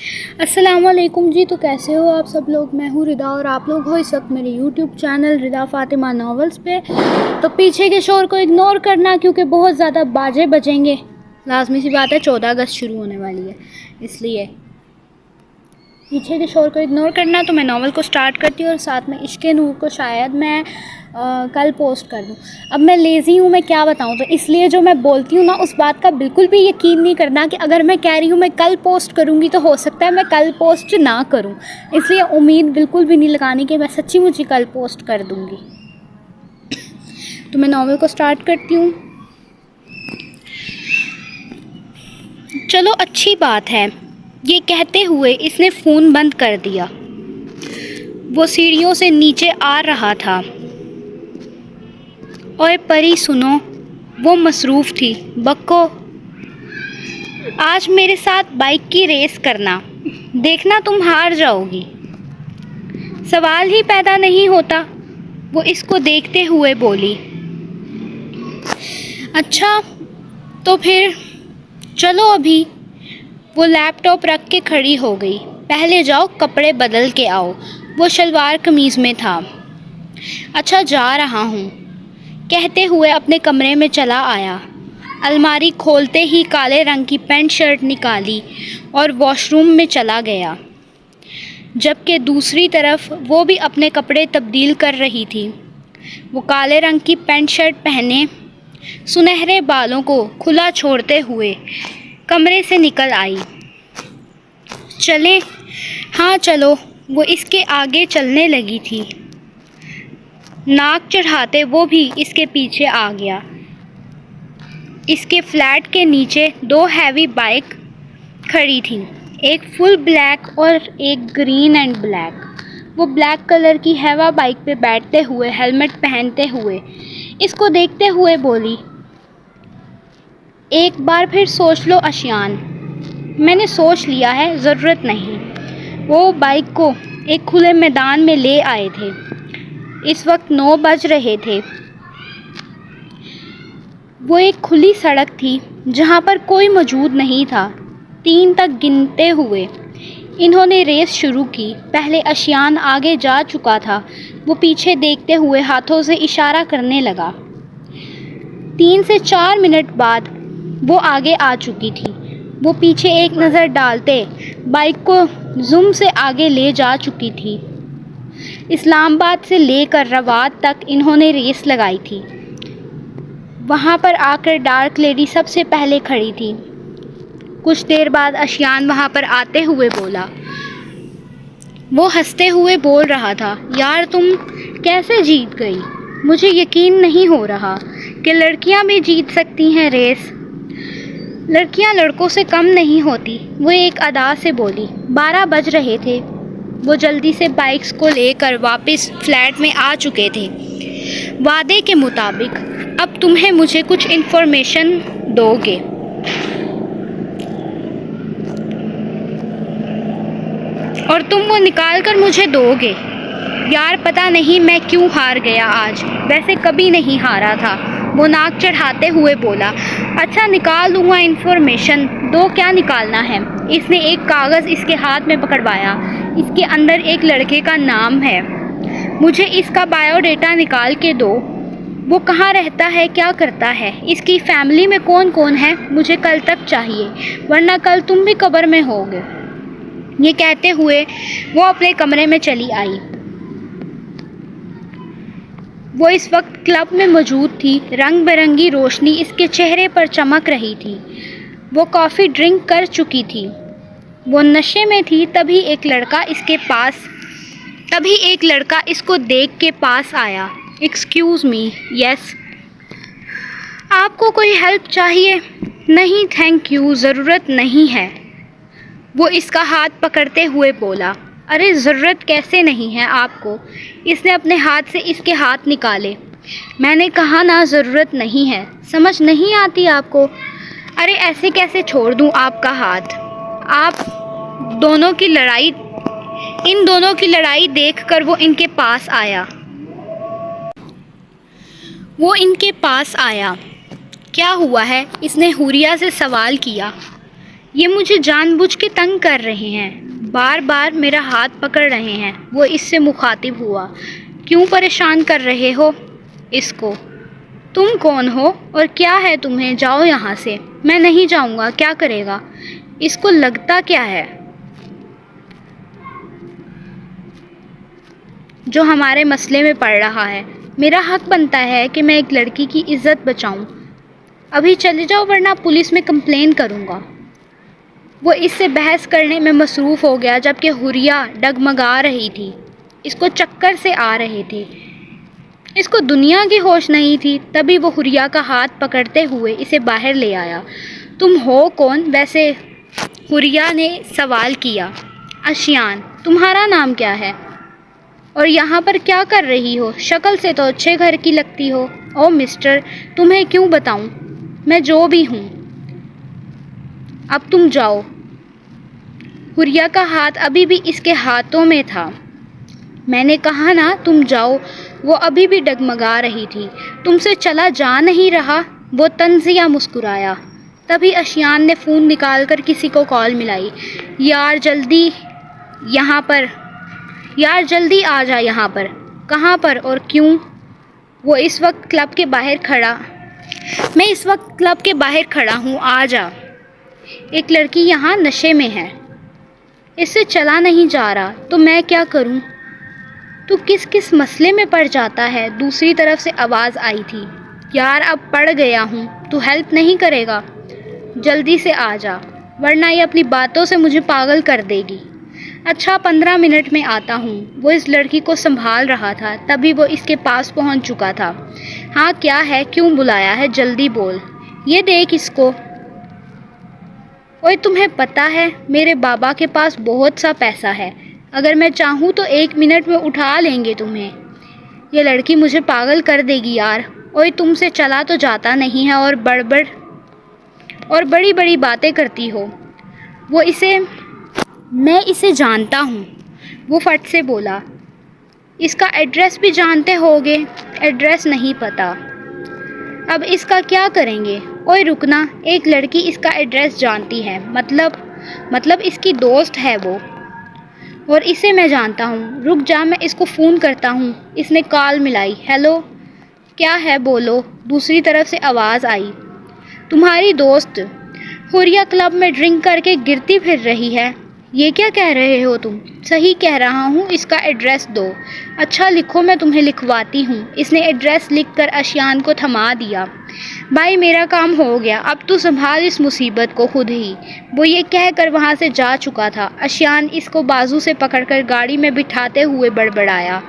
السلام علیکم جی، تو کیسے ہو آپ سب لوگ؟ میں ہوں ردا اور آپ لوگ ہو اس وقت میرے یوٹیوب چینل ردا فاطمہ ناولز پہ. تو پیچھے کے شور کو اگنور کرنا کیونکہ بہت زیادہ باجے بجیں گے. لازمی سی بات ہے، 14 اگست شروع ہونے والی ہے، اس لیے پیچھے کے شور کو اگنور کرنا. تو میں ناول کو سٹارٹ کرتی ہوں اور ساتھ میں عشق نور کو شاید میں کل پوسٹ کر دوں. اب میں لیزی ہوں، میں کیا بتاؤں، تو اس لیے جو میں بولتی ہوں نا اس بات کا بالکل بھی یقین نہیں کرنا کہ اگر میں کہہ رہی ہوں میں کل پوسٹ کروں گی تو ہو سکتا ہے میں کل پوسٹ نہ کروں. اس لیے امید بالکل بھی نہیں لگانی کہ میں سچی مچی کل پوسٹ کر دوں گی. تو میں ناول کو سٹارٹ کرتی ہوں. چلو اچھی بات ہے، یہ کہتے ہوئے اس نے فون بند کر دیا. وہ سیڑھیوں سے نیچے آ رہا تھا. اوئے پری سنو، وہ مصروف تھی. بکو، آج میرے ساتھ بائیک کی ریس کرنا، دیکھنا تم ہار جاؤ گی. سوال ہی پیدا نہیں ہوتا، وہ اس کو دیکھتے ہوئے بولی. اچھا تو پھر چلو ابھی. وہ لیپ ٹاپ رکھ کے کھڑی ہو گئی. پہلے جاؤ کپڑے بدل کے آؤ. وہ شلوار قمیض میں تھا. اچھا جا رہا ہوں، کہتے ہوئے اپنے کمرے میں چلا آیا. الماری کھولتے ہی کالے رنگ کی پینٹ شرٹ نکالی اور واش روم میں چلا گیا، جبکہ دوسری طرف وہ بھی اپنے کپڑے تبدیل کر رہی تھی. وہ کالے رنگ کی پینٹ شرٹ پہنے سنہرے بالوں کو کھلا چھوڑتے ہوئے کمرے سے نکل آئی. چلیں؟ ہاں چلو. وہ اس کے آگے چلنے لگی تھی. ناک چڑھاتے وہ بھی اس کے پیچھے آ گیا. اس کے فلیٹ کے نیچے 2 ہیوی بائک کھڑی تھیں، ایک فل بلیک اور ایک گرین اینڈ بلیک. وہ بلیک کلر کی ہیوا بائک پہ بیٹھتے ہوئے ہیلمٹ پہنتے ہوئے اس کو دیکھتے ہوئے بولی. ایک بار پھر سوچ لو اشیان. میں نے سوچ لیا ہے، ضرورت نہیں. وہ بائک کو ایک کھلے میدان میں لے آئے تھے. اس وقت 9 بج رہے تھے. وہ ایک کھلی سڑک تھی جہاں پر کوئی موجود نہیں تھا. 3 تک گنتے ہوئے انہوں نے ریس شروع کی. پہلے اشیان آگے جا چکا تھا. وہ پیچھے دیکھتے ہوئے ہاتھوں سے اشارہ کرنے لگا. 3 سے 4 منٹ بعد وہ آگے آ چکی تھی. وہ پیچھے ایک نظر ڈالتے بائک کو زم سے آگے لے جا چکی تھی. اسلام آباد سے لے کر رواد تک انہوں نے ریس لگائی تھی. وہاں پر آ کر ڈارک لیڈی سب سے پہلے کھڑی تھی. کچھ دیر بعد اشیان وہاں پر آتے ہوئے بولا. وہ ہنستے ہوئے بول رہا تھا. یار تم کیسے جیت گئی؟ مجھے یقین نہیں ہو رہا کہ لڑکیاں بھی جیت سکتی ہیں ریس. لڑکیاں لڑکوں سے کم نہیں ہوتی، وہ ایک ادا سے بولی. 12 بج رہے تھے. وہ جلدی سے بائکس کو لے کر واپس فلیٹ میں آ چکے تھے. وعدے کے مطابق اب تمہیں مجھے کچھ انفارمیشن دو گے. اور تم وہ نکال کر مجھے دو گے. یار پتہ نہیں میں کیوں ہار گیا آج، ویسے کبھی نہیں ہارا تھا. وہ ناک چڑھاتے ہوئے بولا. اچھا نکال دوں گا انفارمیشن، دو کیا نکالنا ہے؟ اس نے ایک کاغذ اس کے ہاتھ میں پکڑوایا. اس کے اندر ایک لڑکے کا نام ہے. مجھے اس کا بایو ڈیٹا نکال کے دو. وہ کہاں رہتا ہے، کیا کرتا ہے، اس کی فیملی میں کون کون ہے. مجھے کل تک چاہیے ورنہ کل تم بھی قبر میں ہوگے. یہ کہتے ہوئے وہ اپنے کمرے میں چلی آئی. وہ اس وقت کلب میں موجود تھی. رنگ برنگی روشنی اس کے چہرے پر چمک رہی تھی. وہ کافی ڈرنک کر چکی تھی. وہ نشے میں تھی. تبھی ایک لڑکا اس کو دیکھ کے پاس آیا. Excuse me. یس. آپ کو کوئی ہیلپ چاہیے؟ نہیں تھینک یو، ضرورت نہیں ہے. وہ اس کا ہاتھ پکڑتے ہوئے بولا. ارے ضرورت کیسے نہیں ہے آپ کو؟ اس نے اپنے ہاتھ سے اس کے ہاتھ نکالے. میں نے کہا نا ضرورت نہیں ہے، سمجھ نہیں آتی آپ کو؟ ارے ایسے کیسے چھوڑ دوں آپ کا ہاتھ؟ ان دونوں کی لڑائی دیکھ کر وہ ان کے پاس آیا. کیا ہوا ہے؟ اس نے حوریہ سے سوال کیا. یہ مجھے جان بوجھ کے تنگ کر رہے ہیں، بار بار میرا ہاتھ پکڑ رہے ہیں۔ وہ اس سے مخاطب ہوا، کیوں پریشان کر رہے ہو اس کو؟ تم کون ہو اور کیا ہے تمہیں؟ جاؤ یہاں سے۔ میں نہیں جاؤں گا۔ کیا کرے گا؟ اس کو لگتا کیا ہے جو ہمارے مسئلے میں پڑ رہا ہے؟ میرا حق بنتا ہے کہ میں ایک لڑکی کی عزت بچاؤں۔ ابھی چلے جاؤ ورنہ پولیس میں کمپلین کروں گا۔ وہ اس سے بحث کرنے میں مصروف ہو گیا جبکہ حوریہ ڈگمگا رہی تھی۔ اس کو چکر سے آ رہے تھے، اس کو دنیا کی ہوش نہیں تھی۔ تبھی وہ حوریہ کا ہاتھ پکڑتے ہوئے اسے باہر لے آیا۔ تم ہو کون ویسے؟ حوریہ نے سوال کیا۔ آشیان۔ تمہارا نام کیا ہے اور یہاں پر کیا کر رہی ہو؟ شکل سے تو اچھے گھر کی لگتی ہو۔ او مسٹر، تمہیں کیوں بتاؤں میں جو بھی ہوں؟ اب تم جاؤ۔ حوریہ کا ہاتھ ابھی بھی اس کے ہاتھوں میں تھا۔ میں نے کہا نا تم جاؤ۔ وہ ابھی بھی ڈگمگا رہی تھی۔ تم سے چلا جا نہیں رہا؟ وہ طنزیہ مسکرایا۔ تبھی آشیان نے فون نکال کر کسی کو کال ملائی۔ یار جلدی آ جا یہاں پر۔ کہاں پر اور کیوں؟ میں اس وقت کلب کے باہر کھڑا ہوں، آ جا۔ ایک لڑکی یہاں نشے میں ہے، اس سے چلا نہیں جا رہا، تو میں کیا کروں؟ تو کس مسئلے میں پڑ جاتا ہے؟ دوسری طرف سے آواز آئی تھی۔ یار اب پڑ گیا ہوں، تو ہیلپ نہیں کرے گا؟ جلدی سے آ جا ورنہ یہ اپنی باتوں سے مجھے پاگل کر دے گی۔ اچھا 15 منٹ میں آتا ہوں۔ وہ اس لڑکی کو سنبھال رہا تھا، تبھی وہ اس کے پاس پہنچ چکا تھا۔ ہاں کیا ہے؟ کیوں بلایا ہے؟ جلدی بول۔ یہ دیکھ اس کو۔ اوئے تمہیں پتہ ہے میرے بابا کے پاس بہت سا پیسہ ہے، اگر میں چاہوں تو 1 منٹ میں اٹھا لیں گے تمہیں۔ یہ لڑکی مجھے پاگل کر دے گی یار۔ اوئے تم سے چلا تو جاتا نہیں ہے اور بڑی بڑی باتیں کرتی ہو۔ میں اسے جانتا ہوں، وہ فٹ سے بولا۔ اس کا ایڈریس بھی جانتے ہوگے؟ ایڈریس نہیں پتا۔ اب اس کا کیا کریں گے؟ اوئے رکنا، ایک لڑکی اس کا ایڈریس جانتی ہے، مطلب اس کی دوست ہے وہ، اور اسے میں جانتا ہوں۔ رک جا، میں اس کو فون کرتا ہوں۔ اس نے کال ملائی۔ ہیلو، کیا ہے بولو؟ دوسری طرف سے آواز آئی۔ تمہاری دوست حوریہ کلب میں ڈرنک کر کے گرتی پھر رہی ہے۔ یہ کیا کہہ رہے ہو تم؟ صحیح کہہ رہا ہوں، اس کا ایڈریس دو۔ اچھا لکھو، میں تمہیں لکھواتی ہوں۔ اس نے ایڈریس لکھ کر آشیان کو تھما دیا۔ بھائی میرا کام ہو گیا، اب تو سنبھال اس مصیبت کو خود ہی۔ وہ یہ کہہ کر وہاں سے جا چکا تھا۔ آشیان اس کو بازو سے پکڑ کر گاڑی میں بٹھاتے ہوئے بڑبڑایا۔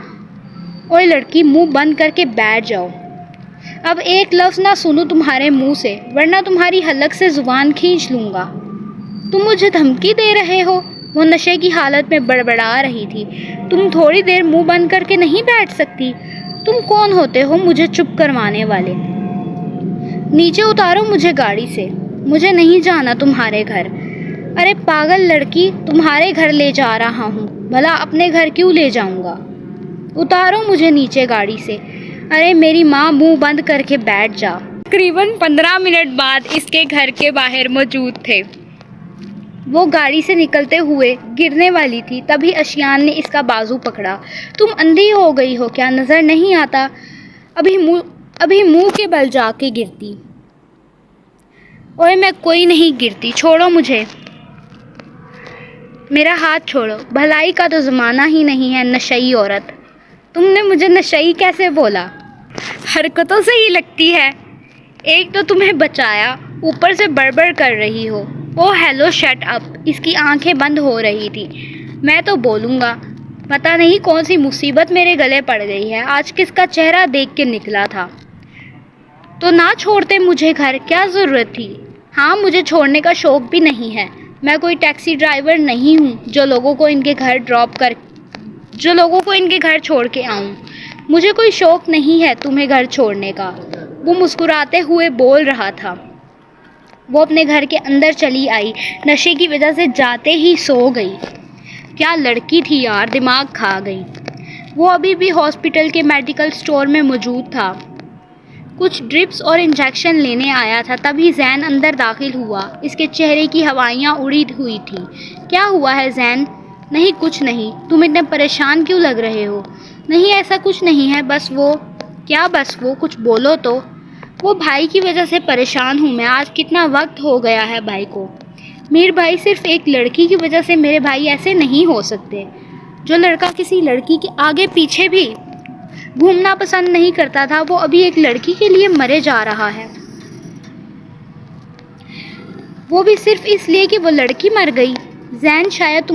اوئے لڑکی، منہ بند کر کے بیٹھ جاؤ۔ اب ایک لفظ نہ سنوں تمہارے منہ سے، ورنہ تمہاری حلق سے زبان کھینچ لوں گا۔ تم مجھے دھمکی دے رہے ہو؟ وہ نشے کی حالت میں بڑبڑا رہی تھی۔ تم تھوڑی دیر منہ بند کر کے نہیں بیٹھ سکتی؟ تم کون ہوتے ہو مجھے چپ کروانے والے؟ نیچے اتارو مجھے گاڑی سے، مجھے نہیں جانا تمہارے گھر۔ ارے پاگل لڑکی، تمہارے گھر لے جا رہا ہوں، بھلا اپنے گھر کیوں لے جاؤں گا؟ اتارو مجھے نیچے گاڑی سے۔ ارے میری ماں، منہ بند کر کے بیٹھ جا۔ تقریباً 15 منٹ بعد اس کے گھر کے باہر موجود تھے۔ وہ گاڑی سے نکلتے ہوئے گرنے والی تھی، تبھی آشیان نے اس کا بازو پکڑا۔ تم اندھی ہو گئی ہو کیا؟ نظر نہیں آتا؟ ابھی منہ کے بل جا کے گرتی۔ اوئے میں کوئی نہیں گرتی، چھوڑو مجھے، میرا ہاتھ چھوڑو۔ بھلائی کا تو زمانہ ہی نہیں ہے، نشئی عورت۔ تم نے مجھے نشئی کیسے بولا؟ حرکتوں سے ہی لگتی ہے۔ ایک تو تمہیں بچایا، اوپر سے بڑبڑ کر رہی ہو۔ او ہیلو، شٹ اپ۔ اس کی آنکھیں بند ہو رہی تھی۔ میں تو بولوں گا، پتہ نہیں کون سی مصیبت میرے گلے پڑ گئی ہے، آج کس کا چہرہ دیکھ کے نکلا تھا۔ تو نہ چھوڑتے مجھے گھر، کیا ضرورت تھی؟ ہاں مجھے چھوڑنے کا شوق بھی نہیں ہے، میں کوئی ٹیکسی ڈرائیور نہیں ہوں جو لوگوں کو ان کے گھر چھوڑ کے آؤں۔ مجھے کوئی شوق نہیں ہے تمہیں گھر چھوڑنے کا، وہ مسکراتے ہوئے بول رہا تھا۔ وہ اپنے گھر کے اندر چلی آئی، نشے کی وجہ سے جاتے ہی سو گئی۔ کیا لڑکی تھی یار، دماغ کھا گئی۔ وہ ابھی بھی ہاسپٹل کے میڈیکل سٹور میں موجود تھا۔ کچھ ڈرپس اور انجیکشن لینے آیا تھا، تبھی زین اندر داخل ہوا۔ اس کے چہرے کی ہوائیاں اڑی ہوئی تھیں۔ کیا ہوا ہے زین؟ نہیں کچھ نہیں، تم اتنے پریشان کیوں لگ رہے ہو؟ نہیں ایسا کچھ نہیں ہے، بس وہ کچھ بولو تو۔ وہ بھائی کی وجہ سے پریشان ہوں میں، آج کتنا وقت ہو گیا ہے بھائی کو۔ میر بھائی صرف ایک لڑکی کی وجہ سے میرے بھائی ایسے نہیں ہو سکتے۔ جو لڑکا کسی لڑکی کے آگے پیچھے بھی گھومنا پسند نہیں کرتا تھا، وہ ابھی ایک لڑکی کے لیے مرے جا رہا ہے، وہ بھی صرف اس لیے کہ وہ لڑکی مر گئی۔ زین شاید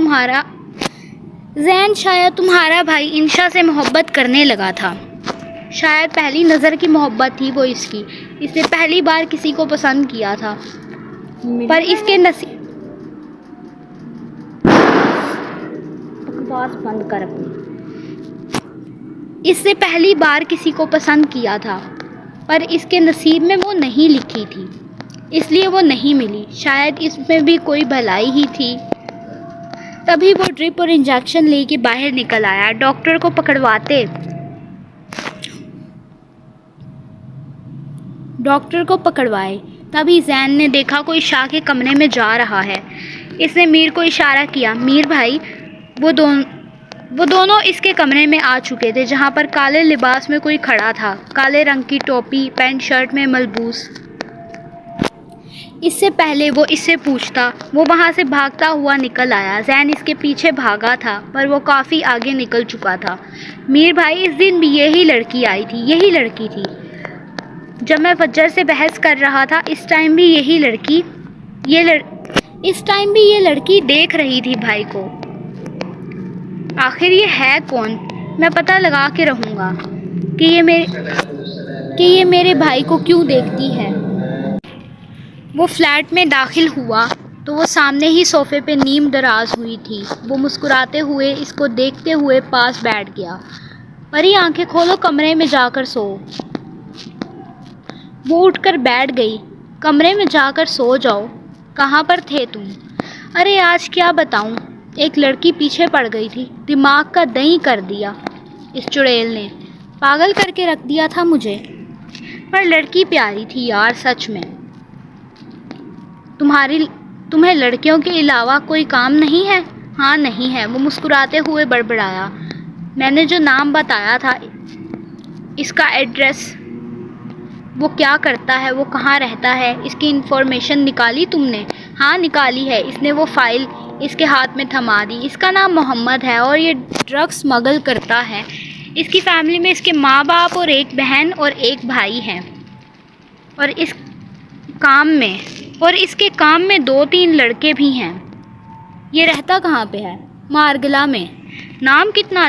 تمہارا بھائی انشا سے محبت کرنے لگا تھا۔ شاید پہلی نظر کی محبت تھی وہ اس کی، اس نے پہلی بار کسی کو پسند کیا تھا، پر اس کے نصیب بکواس بند کر اپنی۔ اس سے پہلی بار کسی کو پسند کیا تھا، پر اس کے نصیب میں وہ نہیں لکھی تھی، اس لیے وہ نہیں ملی۔ شاید اس میں بھی کوئی بھلائی ہی تھی۔ تبھی وہ ڈرپ اور انجیکشن لے کے باہر نکل آیا۔ ڈاکٹر کو پکڑوائے۔ تبھی زین نے دیکھا کوئی شاہ کے کمرے میں جا رہا ہے۔ اس نے میر کو اشارہ کیا۔ میر بھائی، وہ دونوں اس کے کمرے میں آ چکے تھے، جہاں پر کالے لباس میں کوئی کھڑا تھا، کالے رنگ کی ٹوپی، پینٹ شرٹ میں ملبوس۔ اس سے پہلے وہ اس سے پوچھتا، وہ وہاں سے بھاگتا ہوا نکل آیا۔ زین اس کے پیچھے بھاگا تھا، پر وہ کافی آگے نکل چکا تھا۔ میر بھائی، اس دن بھی یہی لڑکی آئی تھی، یہی لڑکی تھی جب میں فجر سے بحث کر رہا تھا۔ اس ٹائم بھی یہ لڑکی دیکھ رہی تھی بھائی کو۔ آخر یہ ہے کون؟ میں پتہ لگا کے رہوں گا کہ یہ میرے بھائی کو کیوں دیکھتی ہے۔ وہ فلیٹ میں داخل ہوا تو وہ سامنے ہی صوفے پہ نیم دراز ہوئی تھی۔ وہ مسکراتے ہوئے اس کو دیکھتے ہوئے پاس بیٹھ گیا۔ پری، آنکھیں کھولو، کمرے میں جا کر سو۔ وہ اٹھ کر بیٹھ گئی۔ کمرے میں جا کر سو جاؤ۔ کہاں پر تھے تم؟ ارے آج کیا بتاؤں، ایک لڑکی پیچھے پڑ گئی تھی، دماغ کا دہی کر دیا اس چڑیل نے، پاگل کر کے رکھ دیا تھا مجھے۔ پر لڑکی پیاری تھی یار، سچ میں۔ تمہیں لڑکیوں کے علاوہ کوئی کام نہیں ہے؟ ہاں نہیں ہے، وہ مسکراتے ہوئے بڑبڑایا۔ میں نے جو نام بتایا تھا، اس کا ایڈریس، وہ کیا کرتا ہے، وہ کہاں رہتا ہے، اس کی انفارمیشن نکالی تم نے؟ ہاں نکالی ہے۔ اس نے وہ فائل اس کے ہاتھ میں تھما دی۔ اس کا نام محمد ہے اور یہ ڈرگ اسمگل کرتا ہے۔ اس کی فیملی میں اس کے ماں باپ اور ایک بہن اور ایک بھائی ہیں، اور اس کے کام میں 2-3 لڑکے بھی ہیں۔ یہ رہتا کہاں پہ ہے؟ مارگلا میں۔ نام کتنا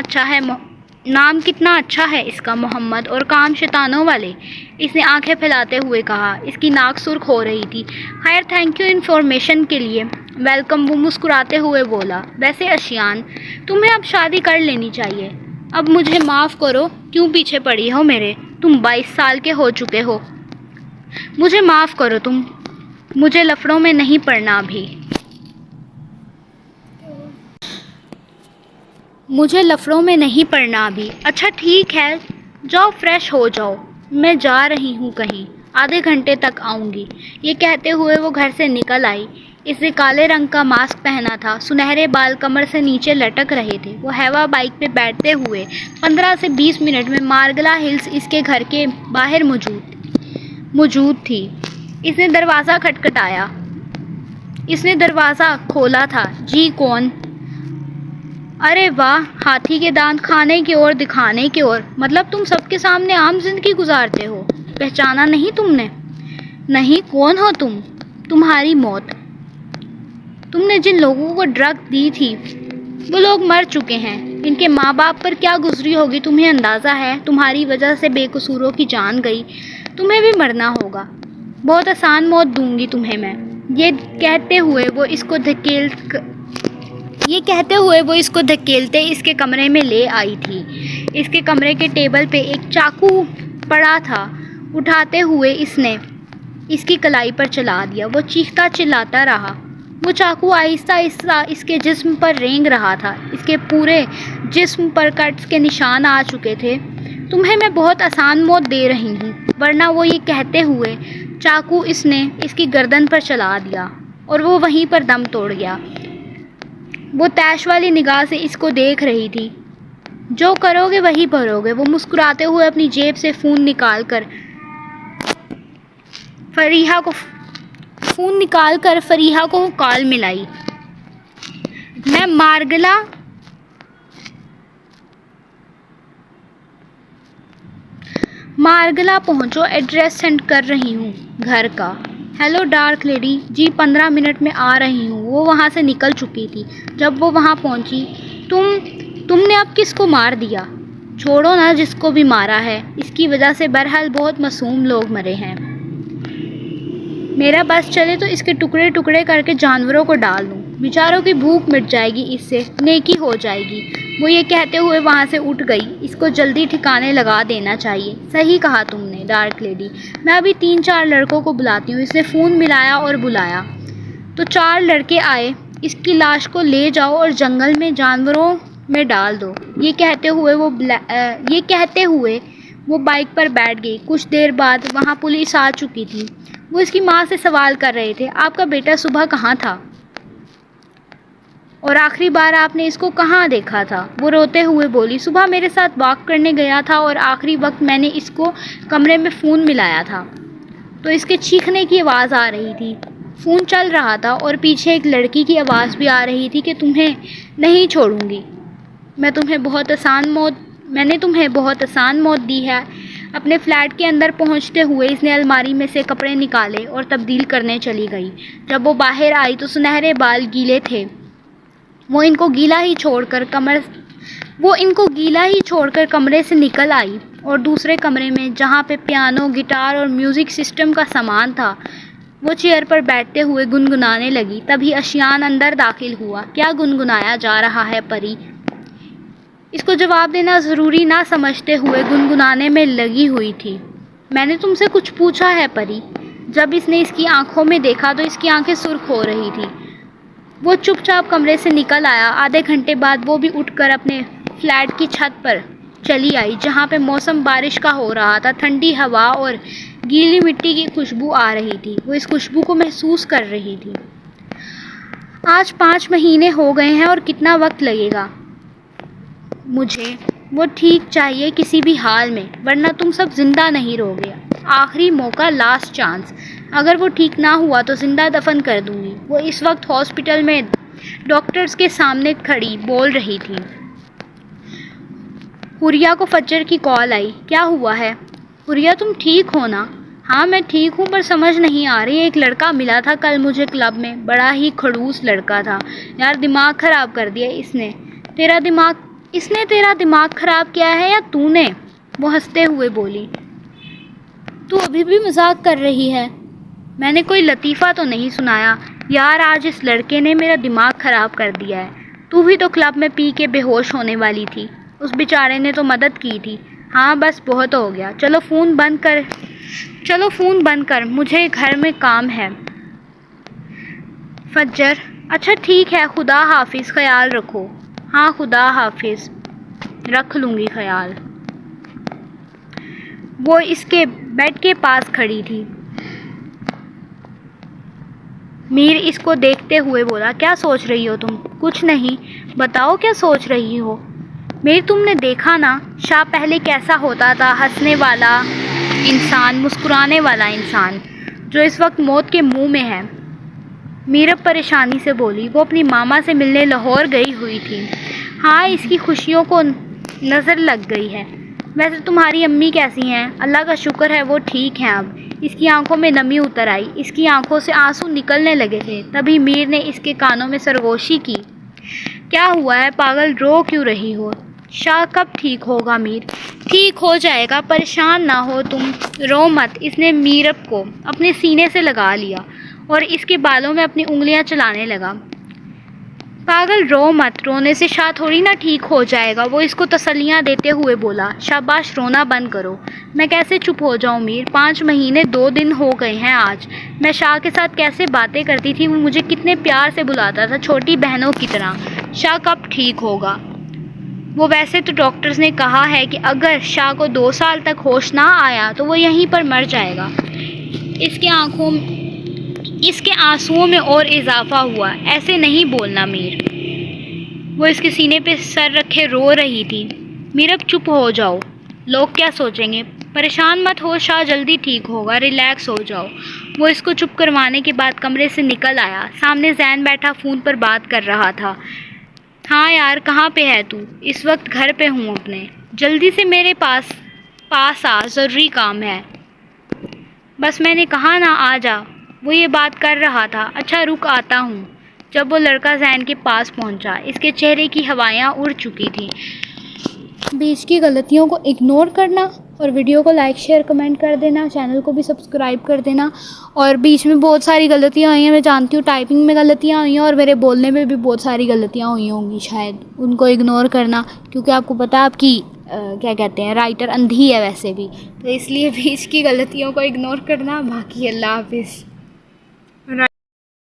اچھا ہے اس کا، محمد، اور کام شیطانوں والے۔ اس نے آنکھیں پھیلاتے ہوئے کہا۔ اس کی ناک سرخ ہو رہی تھی۔ خیر، تھینک یو انفارمیشن کے لیے۔ ویلکم، وہ مسکراتے ہوئے بولا۔ ویسے اشیان، تمہیں اب شادی کر لینی چاہیے۔ اب مجھے معاف کرو، کیوں پیچھے پڑی ہو میرے؟ تم 22 سال کے ہو چکے ہو۔ مجھے معاف کرو تم، مجھے لفڑوں میں نہیں پڑنا ابھی۔ اچھا ٹھیک ہے، جاؤ فریش ہو جاؤ، میں جا رہی ہوں کہیں، آدھے گھنٹے تک آؤں گی۔ یہ کہتے ہوئے وہ گھر سے نکل آئی۔ اس نے کالے رنگ کا ماسک پہنا تھا، سنہرے بال کمر سے نیچے لٹک رہے تھے۔ وہ ہیوا بائک پہ بیٹھتے ہوئے 15 سے 20 منٹ میں مارگلا ہلز اس کے گھر کے باہر موجود تھی۔ اس نے دروازہ کھٹکھٹایا۔ اس نے دروازہ کھولا تھا۔ جی کون؟ ارے واہ، ہاتھی کے دانت کھانے کی اور دکھانے کی اور، مطلب تم سب کے سامنے عام زندگی گزارتے ہو؟ پہچانا نہیں تم نے؟ نہیں، کون ہو تم؟ تمہاری موت، تم نے جن لوگوں کو ڈرگ دی تھی وہ لوگ مر چکے ہیں۔ ان کے ماں باپ پر کیا گزری ہوگی تمہیں اندازہ ہے؟ تمہاری وجہ سے بے قصوروں کی جان گئی، تمہیں بھی مرنا ہوگا، بہت آسان موت دوں گی تمہیں میں۔ یہ کہتے ہوئے وہ اس کو دھکیلتے اس کے کمرے میں لے آئی تھی۔ اس کے کمرے کے ٹیبل پہ ایک چاقو پڑا تھا۔ اٹھاتے ہوئے اس نے اس کی کلائی پر چلا دیا۔ وہ چیختا چلاتا رہا۔ وہ چاقو آہستہ آہستہ اس کے جسم پر رینگ رہا تھا۔ اس کے پورے جسم پر کٹس کے نشان آ چکے تھے۔ تمہیں میں بہت آسان موت دے رہی ہوں، ورنہ وہ یہ کہتے ہوئے چاقو اس نے اس کی گردن پر چلا دیا اور وہ وہیں پر دم توڑ گیا۔ وہ تیش والی نگاہ سے اس کو دیکھ رہی تھی۔ جو کرو گے وہی بھرو گے۔ وہ مسکراتے ہوئے اپنی جیب سے فون نکال کر فریحہ کو کال ملائی۔ میں مارگلا پہنچو، ایڈریس سینڈ کر رہی ہوں گھر کا۔ ہیلو ڈارک لیڈی، جی 15 منٹ میں آ رہی ہوں۔ وہ وہاں سے نکل چکی تھی جب وہ وہاں پہنچی۔ تم نے اب کس کو مار دیا؟ چھوڑو نا جس کو بھی مارا ہے، اس کی وجہ سے بہرحال بہت معصوم لوگ مرے ہیں۔ میرا بس چلے تو اس کے ٹکڑے ٹکڑے کر کے جانوروں کو ڈال دوں، بیچاروں کی بھوک مٹ جائے گی، اس سے نیکی ہو جائے گی۔ وہ یہ کہتے ہوئے وہاں سے اٹھ گئی۔ اس کو جلدی ٹھکانے لگا دینا چاہیے۔ صحیح کہا تم نے ڈارک لیڈی، میں ابھی 3-4 لڑکوں کو بلاتی ہوں۔ اس نے فون ملایا اور بلایا تو 4 لڑکے آئے۔ اس کی لاش کو لے جاؤ اور جنگل میں جانوروں میں ڈال دو۔ یہ کہتے ہوئے وہ بائک پر بیٹھ گئی۔ کچھ دیر بعد وہاں پولیس آ چکی تھی۔ وہ اس کی ماں سے سوال کر رہے تھے، آپ کا بیٹا صبح کہاں تھا اور آخری بار آپ نے اس کو کہاں دیکھا تھا؟ وہ روتے ہوئے بولی، صبح میرے ساتھ واک کرنے گیا تھا اور آخری وقت میں نے اس کو کمرے میں فون ملایا تھا تو اس کے چیخنے کی آواز آ رہی تھی۔ فون چل رہا تھا اور پیچھے ایک لڑکی کی آواز بھی آ رہی تھی کہ تمہیں نہیں چھوڑوں گی، میں نے تمہیں بہت آسان موت دی ہے۔ اپنے فلیٹ کے اندر پہنچتے ہوئے اس نے الماری میں سے کپڑے نکالے اور تبدیل کرنے چلی گئی۔ جب وہ باہر آئی تو سنہرے بال گیلے تھے۔ وہ ان کو گیلا ہی چھوڑ کر کمرے سے نکل آئی اور دوسرے کمرے میں جہاں پہ پیانو، گٹار اور میوزک سسٹم کا سامان تھا، وہ چیئر پر بیٹھتے ہوئے گنگنانے لگی۔ تبھی اشیان اندر داخل ہوا۔ کیا گنگنایا جا رہا ہے پری؟ اس کو جواب دینا ضروری نہ سمجھتے ہوئے گنگنانے میں لگی ہوئی تھی۔ میں نے تم سے کچھ پوچھا ہے پری؟ جب اس نے اس کی آنکھوں میں دیکھا تو اس کی آنکھیں سرخ ہو رہی تھی۔ وہ چپ چاپ کمرے سے نکل آیا۔ آدھے گھنٹے بعد وہ بھی اٹھ کر اپنے فلیٹ کی چھت پر چلی آئی جہاں پہ موسم بارش کا ہو رہا تھا۔ ٹھنڈی ہوا اور گیلی مٹی کی خوشبو آ رہی تھی۔ وہ اس خوشبو کو محسوس کر رہی تھی۔ آج 5 مہینے ہو گئے ہیں اور کتنا وقت لگے گا مجھے وہ ٹھیک چاہیے کسی بھی حال میں، ورنہ تم سب زندہ نہیں رہوگے۔ آخری موقع، لاسٹ چانس۔ اگر وہ ٹھیک نہ ہوا تو زندہ دفن کر دوں گی۔ وہ اس وقت ہاسپٹل میں ڈاکٹرز کے سامنے کھڑی بول رہی تھی۔ حوریہ کو فجر کی کال آئی۔ کیا ہوا ہے؟ حوریہ تم ٹھیک ہو نا؟ ہاں میں ٹھیک ہوں، پر سمجھ نہیں آ رہی۔ ایک لڑکا ملا تھا کل مجھے کلب میں، بڑا ہی کھڑوس لڑکا تھا یار، دماغ خراب کر دیا اس نے۔ تیرا دماغ خراب کیا ہے یا تو نے؟ وہ ہنستے ہوئے بولی۔ تو ابھی بھی مذاق کر رہی ہے؟ میں نے کوئی لطیفہ تو نہیں سنایا یار، آج اس لڑکے نے میرا دماغ خراب کر دیا ہے۔ تو بھی تو کلب میں پی کے بے ہوش ہونے والی تھی، اس بیچارے نے تو مدد کی تھی۔ ہاں بس بہت ہو گیا، چلو فون بند کر، مجھے گھر میں کام ہے۔ فجر، اچھا ٹھیک ہے، خدا حافظ، خیال رکھو۔ ہاں خدا حافظ، رکھ لوں گی خیال۔ وہ اس کے بیڈ کے پاس کھڑی تھی۔ میر اس کو دیکھتے ہوئے بولا، کیا سوچ رہی ہو تم؟ کچھ نہیں، بتاؤ کیا سوچ رہی ہو؟ میر تم نے دیکھا نا شاہ پہلے کیسا ہوتا تھا، ہنسنے والا انسان، مسکرانے والا انسان، جو اس وقت موت کے منہ میں ہے۔ میرب پریشانی سے بولی۔ وہ اپنی ماما سے ملنے لاہور گئی ہوئی تھی۔ ہاں اس کی خوشیوں کو نظر لگ گئی ہے۔ ویسے تمہاری امی کیسی ہیں؟ اللہ کا شکر ہے وہ ٹھیک ہیں اب۔ اس کی آنکھوں میں نمی اتر آئی، اس کی آنکھوں سے آنسو نکلنے لگے تھے۔ تبھی میر نے اس کے کانوں میں سرگوشی کی۔ کیا ہوا ہے پاگل، رو کیوں رہی ہو؟ شاہ کب ٹھیک ہوگا میر؟ ٹھیک ہو جائے گا، پریشان نہ ہو تم، رو مت۔ اس نے میرب کو اپنے سینے سے لگا لیا اور اس کے بالوں میں اپنی انگلیاں چلانے لگا۔ پاگل رو مت، رونے سے شاہ تھوڑی نہ ٹھیک ہو جائے گا۔ وہ اس کو تسلیاں دیتے ہوئے بولا، شاباش رونا بند کرو۔ میں کیسے چپ ہو جاؤں میر؟ 5 مہینے 2 دن ہو گئے ہیں آج۔ میں شاہ کے ساتھ کیسے باتیں کرتی تھی، وہ مجھے کتنے پیار سے بلاتا تھا، چھوٹی بہنوں کی طرح۔ شاہ کب ٹھیک ہوگا؟ وہ ویسے تو ڈاکٹرز نے کہا ہے کہ اگر شاہ کو 2 سال تک ہوش نہ آیا تو وہ یہیں پر مر جائے گا۔ اس کے آنسوؤں میں اور اضافہ ہوا۔ ایسے نہیں بولنا میر۔ وہ اس کے سینے پہ سر رکھے رو رہی تھی۔ میر اب چپ ہو جاؤ، لوگ کیا سوچیں گے؟ پریشان مت ہو، شاہ جلدی ٹھیک ہوگا، ریلیکس ہو جاؤ۔ وہ اس کو چپ کروانے کے بعد کمرے سے نکل آیا۔ سامنے زین بیٹھا فون پر بات کر رہا تھا۔ ہاں یار، کہاں پہ ہے تو؟ اس وقت گھر پہ ہوں اپنے۔ جلدی سے میرے پاس آ، ضروری کام ہے۔ بس میں نے کہا نا آ جا۔ وہ یہ بات کر رہا تھا۔ اچھا رک، آتا ہوں۔ جب وہ لڑکا زین کے پاس پہنچا، اس کے چہرے کی ہوائیاں اڑ چکی تھیں۔ بیچ کی غلطیوں کو اگنور کرنا اور ویڈیو کو لائک شیئر کمنٹ کر دینا، چینل کو بھی سبسکرائب کر دینا۔ اور بیچ میں بہت ساری غلطیاں ہوئی ہیں، میں جانتی ہوں، ٹائپنگ میں غلطیاں ہوئی ہیں اور میرے بولنے میں بھی بہت ساری غلطیاں ہوئی ہوں گی شاید، ان کو اگنور کرنا، کیونکہ آپ کو پتہ ہے آپ کی کیا کہتے ہیں، رائٹر اندھی ہے ویسے بھی، تو اس لیے بیچ کی غلطیوں کو اگنور کرنا۔ باقی اللہ حافظ۔